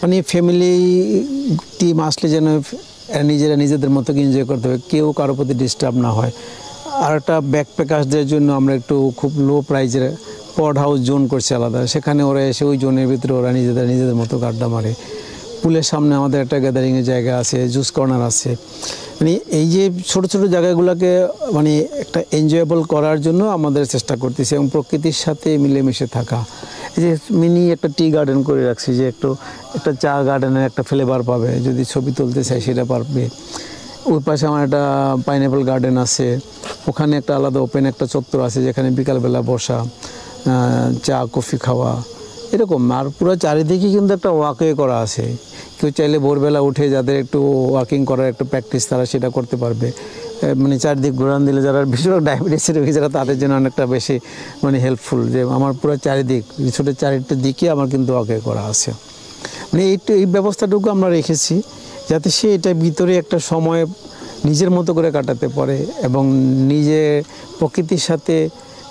মানে family team আসলে যেন নিজেরা নিজেদের মতো এনজয় করতে হবে, কেউ কারোর প্রতি ডিস্টার্ব না হয়। আর একটা ব্যাকপ্যাকারদের জন্য আমরা একটু খুব লো প্রাইজের পড হাউস জোন করছি আলাদা, সেখানে ওরা এসে ওই জোনের ভিতরে ওরা নিজেদের মতো আড্ডা মারে। পুলের সামনে আমাদের একটা গ্যাদারিংয়ের জায়গা আছে, জুস কর্নার আছে। মানে এই যে ছোটো ছোটো জায়গাগুলোকে মানে একটা এনজয়েবল করার জন্য আমাদের চেষ্টা করতেছি এবং প্রকৃতির সাথে মিলেমিশে থাকা। এই যে মিনি একটা টি গার্ডেন করে রাখছি, যে একটা চা গার্ডেনের একটা ফ্লেভার পাবে, যদি ছবি তুলতে চাই সেটা পারবে। ওই পাশে আমার একটা পাইনঅ্যাপল গার্ডেন আছে, ওখানে একটা আলাদা ওপেন একটা চত্বর আছে যেখানে বিকালবেলা বসা, চা কফি খাওয়া এরকম। আর পুরো চারিদিকে কিন্তু একটা ওয়াকওয়ে করা আছে, কেউ চাইলে ভোরবেলা উঠে যাদের একটু ওয়াকিং করার একটু প্র্যাকটিস তারা সেটা করতে পারবে। মানে চারদিক ঘোরান দিলে যারা বেশিরভাগ ডায়াবেটিসের রোগী যারা তাদের জন্য অনেকটা বেশি মানে হেল্পফুল, যে আমার পুরো চারিদিক ছোটো চারিটা দিকে আমার কিন্তু ওয়াকওয়ে করা আছে। মানে এই ব্যবস্থাটুকু আমরা রেখেছি যাতে সে এটা ভিতরে একটা সময় নিজের মতো করে কাটাতে পারে এবং নিজে প্রকৃতির সাথে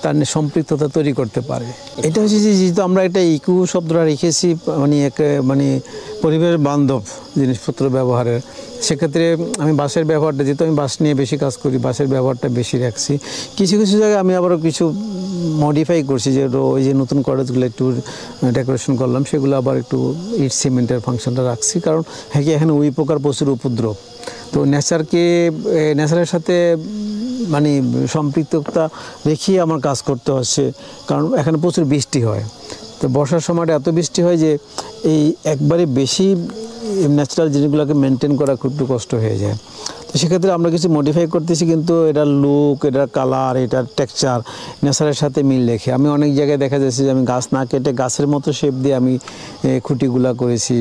তার সম্পৃক্ততা তৈরি করতে পারে। এটা হচ্ছে যে যেহেতু আমরা একটা ইকো শব্দটা রেখেছি মানে পরিবেশ বান্ধব জিনিসপত্র ব্যবহারের, সেক্ষেত্রে আমি বাঁশের ব্যবহারটা, যেহেতু আমি বাঁশ নিয়ে বেশি কাজ করি, বাঁশের ব্যবহারটা বেশি রাখছি। কিছু কিছু জায়গায় আমি আবারও কিছু মডিফাই করছি, যে ওই যে নতুন কটেজগুলো একটু ডেকোরেশন করলাম, সেগুলো আবার একটু ইট সিমেন্টের ফাংশনটা রাখছি। কারণ হ্যাঁ কি এখানে উই পোকার প্রচুর উপদ্রব, তো নেচারের সাথে মানে সম্পৃক্ততা রেখেই আমার কাজ করতে হচ্ছে। কারণ এখানে প্রচুর বৃষ্টি হয়, তো বর্ষার সময়টা এত বৃষ্টি হয় যে এই একবারে বেশি ন্যাচারাল জিনিসগুলোকে মেনটেন করা খুব একটু কষ্ট হয়ে যায়। তো সেক্ষেত্রে আমরা কিছু মডিফাই করতেছি, কিন্তু এটার লুক, এটার কালার, এটার টেক্সচার নেচারের সাথে মিল রেখে। আমি অনেক জায়গায় দেখা যাচ্ছে যে আমি গাছ না কেটে গাছের মতো শেপ দিয়ে আমি খুঁটিগুলা করেছি।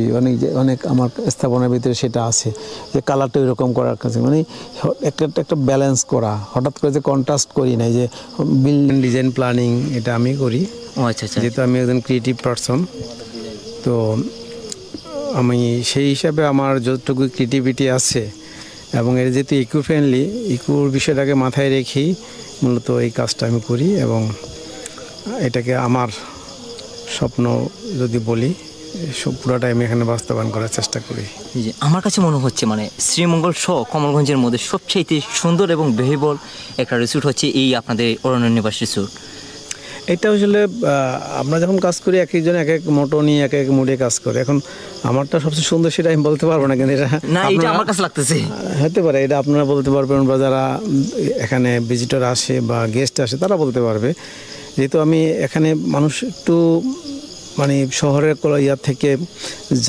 অনেক আমার স্থাপনার ভিতরে সেটা আছে, যে কালারটা এরকম করার কাছে মানে একটা ব্যালেন্স করা, হঠাৎ করে যে কন্ট্রাস্ট করি নাই। যে বিল্ডিং ডিজাইন প্ল্যানিং এটা আমি করি। আচ্ছা আচ্ছা, যেহেতু আমি একজন ক্রিয়েটিভ পারসন, তো আমি সেই হিসাবে আমার যতটুকু ক্রিয়েটিভিটি আছে এবং এর যেহেতু ইকো ফ্রেন্ডলি, ইকোর বিষয়টাকে মাথায় রেখেই মূলত এই কাজটা আমি করি এবং এটাকে আমার স্বপ্ন যদি বলি পুরোটাই আমি এখানে বাস্তবায়ন করার চেষ্টা করি। জি, আমার কাছে মনে হচ্ছে মানে শ্রীমঙ্গল সহ কমলগঞ্জের মধ্যে সবচেয়ে সুন্দর এবং ব্যয়বহুল একটা রিসোর্ট হচ্ছে এই আপনাদের অরণ্য নিবাস রিসোর্ট। এটা আসলে আমরা যখন কাজ করি এক একজন এক এক মোটো নিয়ে এক এক মুডে কাজ করে। এখন আমারটা সবচেয়ে সুন্দর সেটা আমি বলতে পারবো না, কিন্তু এটা আমার কাছে লাগতেছে হতে পারে, এটা আপনারা বলতে পারবেন বা যারা এখানে ভিজিটর আসে বা গেস্ট আসে তারা বলতে পারবে। যেহেতু আমি এখানে মানুষ একটু মানে শহরের ইয়ার থেকে,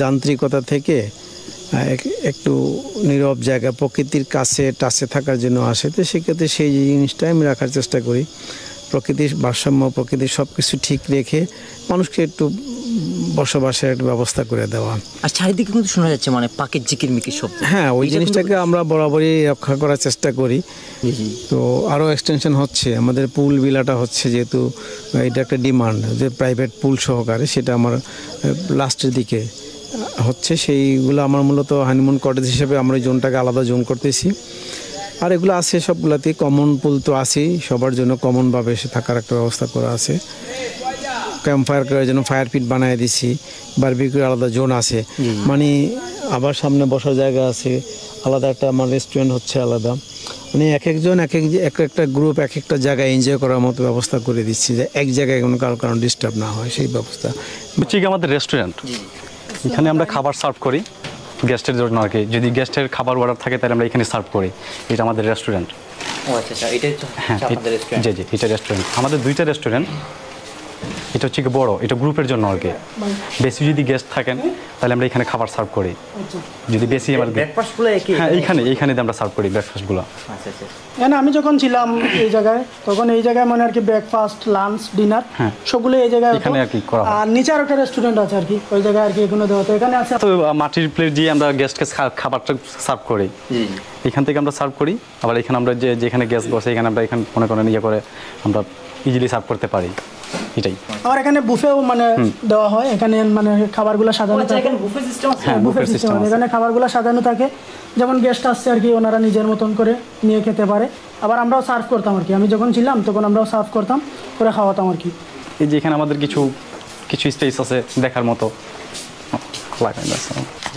যান্ত্রিকতা থেকে একটু নীরব জায়গা, প্রকৃতির কাছে টাচে থাকার জন্য আসে। তো সেক্ষেত্রে সেই জিনিসটাই আমি রাখার চেষ্টা করি, প্রকৃতির ভারসাম্য, প্রকৃতির সব কিছু ঠিক রেখে মানুষকে একটু বসবাসের একটা ব্যবস্থা করে দেওয়া। আর চারিদিকে কিন্তু শোনা যাচ্ছে মানে পাখির ঝিকিরমিকির শব্দ। হ্যাঁ, ওই জিনিসটাকে আমরা বরাবরই রক্ষা করার চেষ্টা করি। তো আরও এক্সটেনশন হচ্ছে, আমাদের পুল বিলাটা হচ্ছে, যেহেতু এটা একটা ডিমান্ড যে প্রাইভেট পুল সহকারে, সেটা আমার লাস্টের দিকে হচ্ছে। সেইগুলো আমার মূলত হানিমুন কটেজ হিসেবে আমরা এই জোনটাকে আলাদা জোন করতেছি। আর এগুলো আছে সবগুলোতেই, কমন পুল তো আছেই, সবার জন্য কমনভাবে এসে থাকার একটা ব্যবস্থা করা আছে। ক্যাম্প ফায়ার করার জন্য ফায়ার পিট বানিয়ে দিছি, বারবিকিউর আলাদা জোন আছে, মানে আবার সামনে বসার জায়গা আছে আলাদা, একটা আমার রেস্টুরেন্ট হচ্ছে আলাদা। মানে এক একটা গ্রুপ এক একটা জায়গায় এনজয় করার মতো ব্যবস্থা করে দিচ্ছি, যে এক জায়গায় কোনো কারণ ডিস্টার্ব না হয় সেই ব্যবস্থা। ঠিক আমাদের রেস্টুরেন্ট, এখানে আমরা খাবার সার্ভ করি গেস্টের জন্য আর কি। যদি গেস্টের খাবার অর্ডার থাকে তাহলে আমরা এখানে সার্ভ করি। এটা আমাদের রেস্টুরেন্ট। হ্যাঁ, জি জি, এটা রেস্টুরেন্ট। আমাদের দুইটা রেস্টুরেন্ট, এটা হচ্ছে কি বড়, এটা গ্রুপের জন্য আর কি। বেশি যদি গেস্ট থাকেন তাহলে আমরা এখানে খাবার সার্ভ করি। যদি বেশি আমার হ্যাঁ, এইখানে আমরা সার্ভ করি ব্রেকফাস্টগুলো। আমি যখন ছিলাম এই জায়গায়, তখন এই জায়গায় মানে আর কি ব্রেকফাস্ট, লাঞ্চ, ডিনার সবগুলো এই জায়গায় এখানে আর কি করা হয়। আর নিচে আর একটা রেস্টুরেন্ট আছে আর কি, ওই জায়গায় আর কি এগুলো দেওয়া। তো এখানে আছে তো মাটির প্লেট দিয়ে আমরা গেস্টকে খাবারটা সার্ভ করি, এখান থেকে আমরা সার্ভ করি। আবার এখানে আমরা যেখানে গেস্ট বসে এখানে আমরা এখানে মনে ইয়ে করে আমরা ইজিলি সার্ভ করতে পারি। এটাই। আর এখানে বুফেও মানে দেওয়া হয়, এখানে মানে খাবারগুলো সাজানো থাকে। এখানে বুফে সিস্টেম আছে। হ্যাঁ, বুফে সিস্টেম আছে, এখানে খাবারগুলো সাজানো থাকে। যেমন গেস্ট আসছে আর কি, ওনারা নিজের মতন করে নিয়ে খেতে পারে। আবার আমরাও সার্ভ করতাম আর কি, আমি যখন ছিলাম তখন আমরাও সার্ভ করতাম করে খাওয়াতাম আর কি। এই যে এখানে আমাদের কিছু স্পেস আছে দেখার মতো। লাগানো আছে।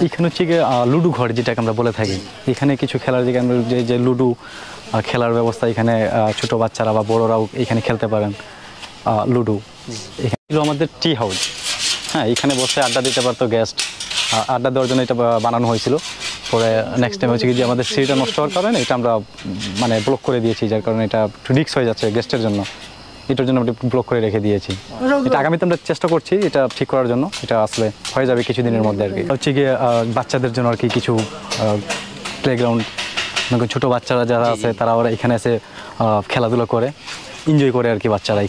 এখানে হচ্ছে গিয়ে লুডো ঘর যেটাকে আমরা বলে থাকি, এখানে কিছু খেলার জায়গায় আমরা যে লুডো খেলার ব্যবস্থা, এখানে ছোট বাচ্চারা বা বড়রাও এখানে খেলতে পারেন লুডো। এখানে ছিল আমাদের টি হাউস, হ্যাঁ, এখানে বসে আড্ডা দিতে পারতো গেস্ট, আড্ডা দেওয়ার জন্য এটা বানানো হয়েছিল। পরে নেক্সট টাইম হচ্ছে কি যে আমাদের সিঁড়িটা নষ্ট হওয়ার কারণে এটা আমরা মানে ব্লক করে দিয়েছি, যার কারণে এটা একটু রিস্ক হয়ে যাচ্ছে গেস্টের জন্য, এটার জন্য আমরা ব্লক করে রেখে দিয়েছি। এটা আগামীতে আমরা চেষ্টা করছি এটা ঠিক করার জন্য, এটা আসলে হয়ে যাবে কিছুদিনের মধ্যে আর কি। হচ্ছে গিয়ে বাচ্চাদের জন্য আর কি কিছু প্লেগ্রাউন্ড, ছোটো বাচ্চারা যারা আছে তারা ওরা এখানে এসে খেলাধুলা করে, এনজয় করে আর কি বাচ্চারা।